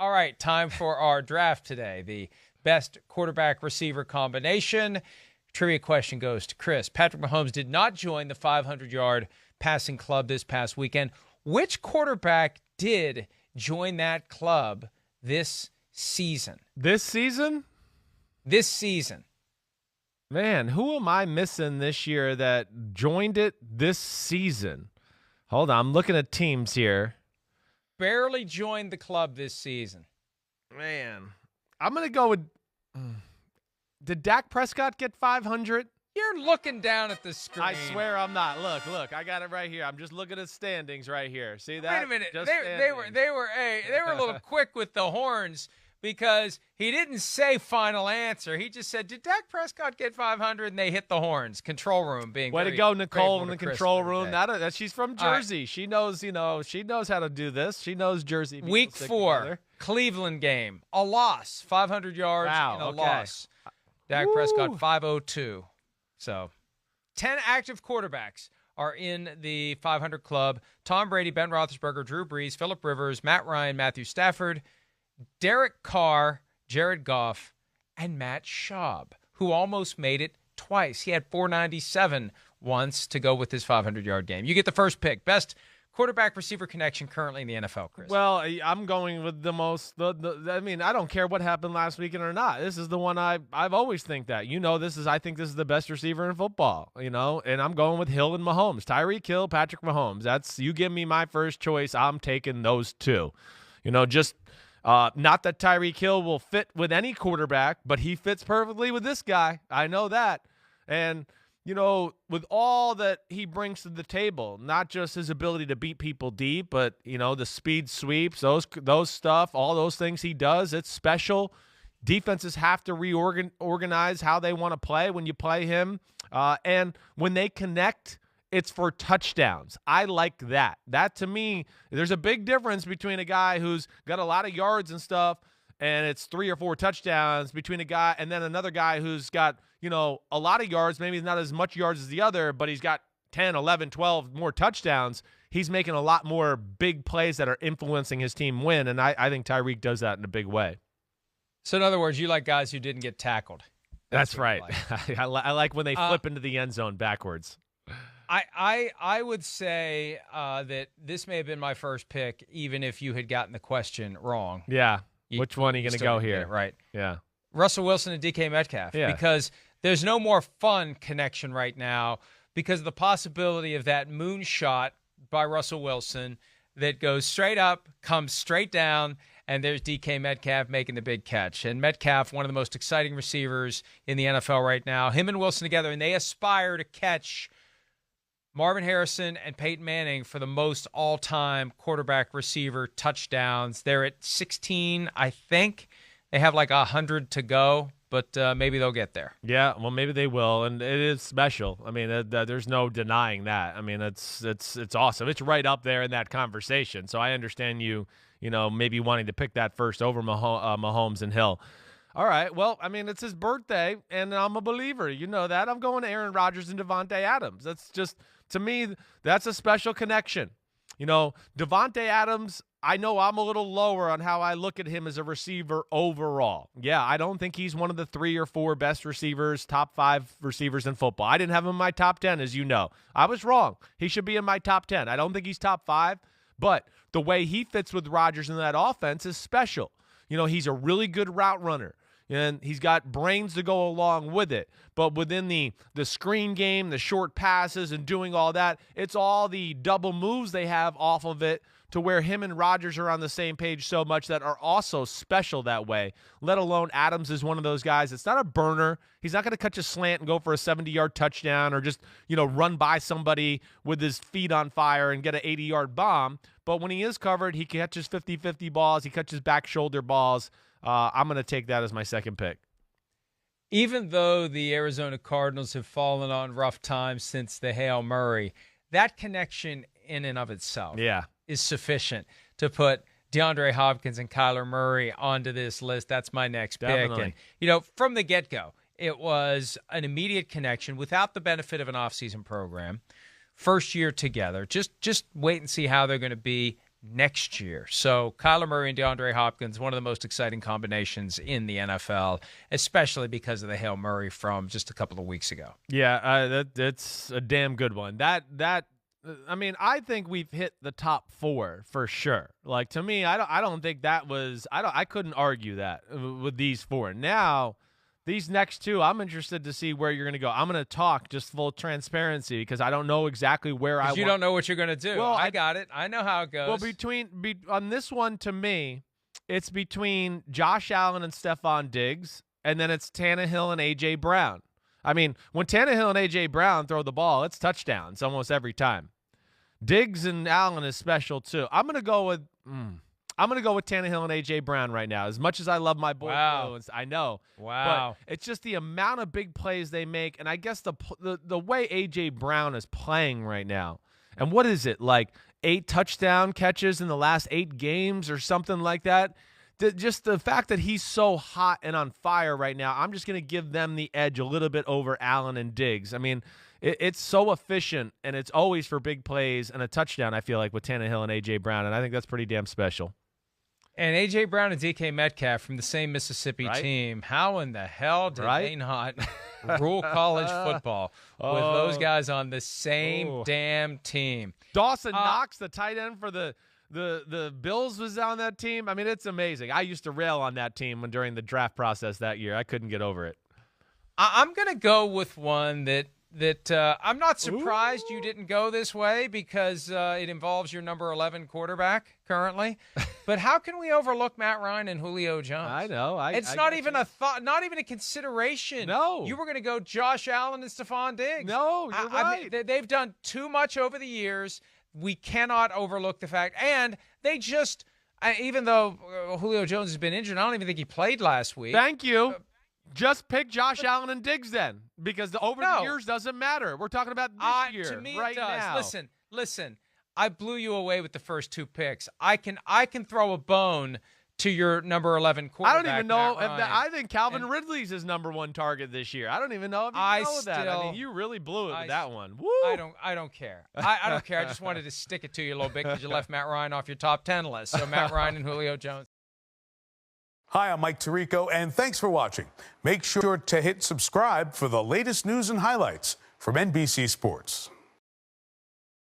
All right, time for our draft today. The best quarterback-receiver combination. Trivia question goes to Chris. Patrick Mahomes did not join the 500-yard passing club this past weekend. Which quarterback did join that club this season? This season? This season. Man, who am I missing this year that joined it this season? Hold on, I'm looking at teams here. Barely joined the club this season. Man, I'm going to go with... Did Dak Prescott get 500? You're looking down at the screen. I swear I'm not. Look, I got it right here. I'm just looking at standings right here. See that? Wait a minute. They were a little quick with the horns because he didn't say final answer. He just said, "Did Dak Prescott get 500?" And they hit the horns. Control room being way to go, Nicole in the control room. That she's from Jersey. Right. She knows, she knows how to do this. She knows Jersey. Week 4, together. Cleveland game, a loss, 500 yards in a loss. Dak Prescott 502. So, 10 active quarterbacks are in the 500 club. Tom Brady, Ben Roethlisberger, Drew Brees, Phillip Rivers, Matt Ryan, Matthew Stafford, Derek Carr, Jared Goff, and Matt Schaub, who almost made it twice. He had 497 once to go with his 500-yard game. You get the first pick. Best quarterback-receiver connection currently in the NFL, Chris. Well, I'm going with the most. I mean, I don't care what happened last weekend or not. This is the one I've always think that. I think this is the best receiver in football. And I'm going with Hill and Mahomes. Tyreek Hill, Patrick Mahomes. You give me my first choice, I'm taking those two. Not that Tyreek Hill will fit with any quarterback, but he fits perfectly with this guy. I know that. And with all that he brings to the table, not just his ability to beat people deep, but, the speed sweeps, those stuff, all those things he does, it's special. Defenses have to reorganize how they want to play when you play him. And when they connect, it's for touchdowns. I like that. That, to me, there's a big difference between a guy who's got a lot of yards and stuff, and it's 3 or 4 touchdowns between a guy and then another guy who's got, a lot of yards, maybe not as much yards as the other, but he's got 10, 11, 12 more touchdowns. He's making a lot more big plays that are influencing his team win, and I think Tyreek does that in a big way. So, in other words, you like guys who didn't get tackled. That's right. Like. I like when they flip into the end zone backwards. I would say that this may have been my first pick, even if you had gotten the question wrong. Yeah. Which one are you going to go here? Right. Yeah. Russell Wilson and D.K. Metcalf. Yeah. Because there's no more fun connection right now because of the possibility of that moonshot by Russell Wilson that goes straight up, comes straight down, and there's D.K. Metcalf making the big catch. And Metcalf, one of the most exciting receivers in the NFL right now. Him and Wilson together, and they aspire to catch Marvin Harrison and Peyton Manning for the most all-time quarterback receiver touchdowns. They're at 16, I think. They have like 100 to go, but maybe they'll get there. Yeah, well, maybe they will, and it is special. I mean, there's no denying that. I mean, it's awesome. It's right up there in that conversation. So I understand you maybe wanting to pick that first over Mahomes and Hill. All right, well, I mean, it's his birthday, and I'm a believer. You know that. I'm going to Aaron Rodgers and Davante Adams. That's just, to me, that's a special connection. Davante Adams, I know I'm a little lower on how I look at him as a receiver overall. Yeah, I don't think he's one of the 3 or 4 best receivers, top 5 receivers in football. I didn't have him in my top 10, as you know. I was wrong. He should be in my top 10. I don't think he's top 5, but the way he fits with Rodgers in that offense is special. He's a really good route runner. And he's got brains to go along with it. But within the screen game, the short passes and doing all that, it's all the double moves they have off of it to where him and Rodgers are on the same page so much that are also special that way, let alone Adams is one of those guys. It's not a burner. He's not going to catch a slant and go for a 70-yard touchdown or just, run by somebody with his feet on fire and get an 80-yard bomb. But when he is covered, he catches 50-50 balls. He catches back shoulder balls. I'm going to take that as my second pick. Even though the Arizona Cardinals have fallen on rough times since the Hail Murray, that connection in and of itself is sufficient to put DeAndre Hopkins and Kyler Murray onto this list. That's my next pick. And, from the get-go, it was an immediate connection without the benefit of an offseason program. First year together. Just wait and see how they're going to be next year. So Kyler Murray and DeAndre Hopkins, one of the most exciting combinations in the NFL, especially because of the Hail Murray from just a couple of weeks ago. Yeah, that's a damn good one. I mean, I think we've hit the top 4 for sure. Like, to me, I don't think that was I couldn't argue that with these 4. Now, these next 2, I'm interested to see where you're going to go. I'm going to talk just full transparency because I don't know exactly where I want. You don't know what you're going to do. Well, I got it. I know how it goes. Well, on this one, to me, it's between Josh Allen and Stephon Diggs, and then it's Tannehill and A.J. Brown. I mean, when Tannehill and A.J. Brown throw the ball, it's touchdowns almost every time. Diggs and Allen is special, too. I'm going to go with Tannehill and A.J. Brown right now. As much as I love my boy, I know. Wow. But it's just the amount of big plays they make, and I guess the way A.J. Brown is playing right now. And what is it, like 8 touchdown catches in the last 8 games or something like that? Just the fact that he's so hot and on fire right now, I'm just going to give them the edge a little bit over Allen and Diggs. I mean, it's so efficient, and it's always for big plays and a touchdown, I feel like, with Tannehill and A.J. Brown, and I think that's pretty damn special. And A.J. Brown and D.K. Metcalf from the same Mississippi team. How in the hell did they not rule college football with those guys on the same damn team? Dawson Knox, the tight end for the Bills, was on that team. I mean, it's amazing. I used to rail on that team during the draft process that year. I couldn't get over it. I'm going to go with one that I'm not surprised you didn't go this way because it involves your number 11 quarterback currently. But how can we overlook Matt Ryan and Julio Jones? I know. It's not even a thought, not even a consideration. No. You were going to go Josh Allen and Stephon Diggs. No, you're right. I mean, they've done too much over the years. We cannot overlook the fact. And they just, even though Julio Jones has been injured, I don't even think he played last week. Thank you. Just pick Josh Allen and Diggs then, because the years doesn't matter. We're talking about this year, to me right it does. now. Listen. I blew you away with the first 2 picks. I can throw a bone to your number 11 quarterback. I don't even know if I think Calvin Ridley's his number 1 target this year. I don't even know if you know that. I mean, you really blew it with that one. Woo. I don't care. I don't care. I just wanted to stick it to you a little bit because you left Matt Ryan off your top 10 list. So Matt Ryan and Julio Jones. Hi, I'm Mike Tirico, and thanks for watching. Make sure to hit subscribe for the latest news and highlights from NBC Sports.